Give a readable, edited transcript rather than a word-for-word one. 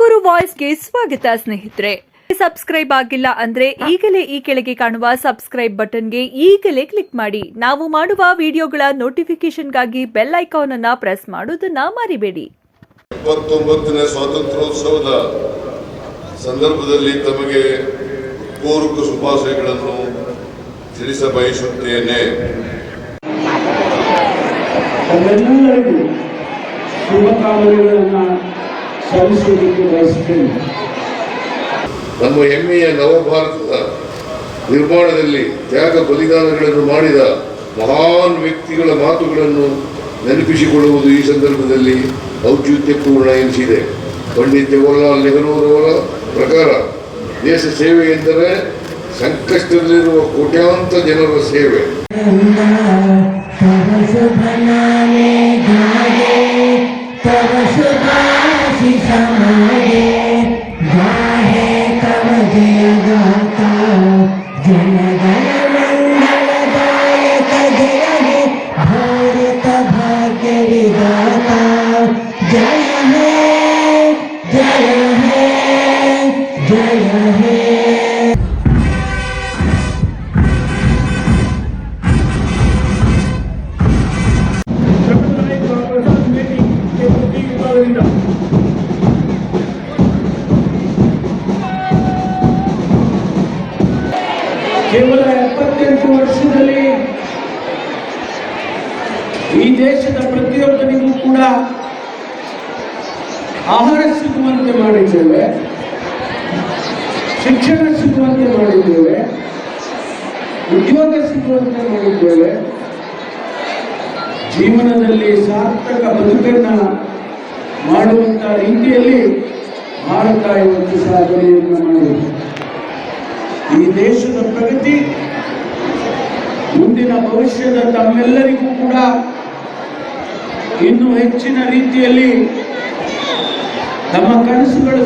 ತುಮಕೂರು ವಾಯ್ಸ್ಗೆ ಸ್ವಾಗತ ಸ್ನೇಹಿತರೆ. ಸಬ್ಸ್ಕ್ರೈಬ್ ಆಗಿಲ್ಲ ಅಂದ್ರೆ ಈಗಲೇ ಈ ಕೆಳಗೆ ಕಾಣುವ ಸಬ್ಸ್ಕ್ರೈಬ್ ಬಟನ್ಗೆ ಈಗಲೇ ಕ್ಲಿಕ್ ಮಾಡಿ. ನಾವು ಮಾಡುವ ವಿಡಿಯೋಗಳ ನೋಟಿಫಿಕೇಶನ್ಗಾಗಿ ಬೆಲ್ ಐಕಾನ್ ಅನ್ನು ಪ್ರೆಸ್ ಮಾಡೋದನ್ನ ಮರಿಬೇಡಿ. 29ನೇ ಸ್ವಾತಂತ್ರ್ಯೋತ್ಸವದ ಸಂದರ್ಭದಲ್ಲಿ ತಮಗೆ ಪೂರ್ವಕ ಶುಭಾಶಯಗಳನ್ನು ತಿಳಿಸಬಯಸುತ್ತೇನೆ. ತಮ್ಮೆಲ್ಲರಿಗೂ ಶುಭಕಾಮನೆಗಳನ್ನು ಸಲ್ಲಿಸುವುದಕ್ಕೆ ಬಯಸುತ್ತೇನೆ. ನಮ್ಮ ಹೆಮ್ಮೆಯ ನವಭಾರತದ ನಿರ್ಮಾಣದಲ್ಲಿ ತ್ಯಾಗ ಬಲಿದಾನಗಳನ್ನು ಮಾಡಿದ ಮಹಾನ್ ವ್ಯಕ್ತಿಗಳ ಮಾತುಗಳನ್ನು ನೆನಪಿಸಿಕೊಳ್ಳುವುದು ಈ ಸಂದರ್ಭದಲ್ಲಿ ಔಚಿತ್ಯಪೂರ್ಣ ಎನಿಸಿದೆ. ಪಂಡಿತ್ ಜವಾಹರ್ಲಾಲ್ ನೆಹರೂರವರ ಪ್ರಕಾರ ದೇಶ ಸೇವೆ ಎಂದರೆ ಸಂಕಷ್ಟದಲ್ಲಿರುವ ಕೋಟ್ಯಾಂತರ ಜನರ ಸೇವೆ. ಕೇವಲ 78 ವರ್ಷದಲ್ಲಿ ಈ ದೇಶದ ಪ್ರತಿಯೊಬ್ಬನಿಗೂ ಕೂಡ ಆಹಾರ ಸಿಗುವಂತೆ ಮಾಡಿದ್ದೇವೆ, ಶಿಕ್ಷಣ ಸಿಗುವಂತೆ ಮಾಡಿದ್ದೇವೆ, ಉದ್ಯೋಗ ಸಿಗುವಂತೆ ಮಾಡಿದ್ದೇವೆ, ಜೀವನದಲ್ಲಿ ಸಾರ್ಥಕ ಬದುಕನ್ನು ಮಾಡುವಂಥ ರೀತಿಯಲ್ಲಿ ಭಾರತ ಇವತ್ತು ಸಾಧನೆಯನ್ನು ಮಾಡಿದೆ. ಈ ದೇಶದ ಪ್ರಗತಿ ಮುಂದಿನ ಭವಿಷ್ಯದ ತಮ್ಮೆಲ್ಲರಿಗೂ ಕೂಡ ಇನ್ನೂ ಹೆಚ್ಚಿನ ರೀತಿಯಲ್ಲಿ ತಮ್ಮ ಕನಸುಗಳು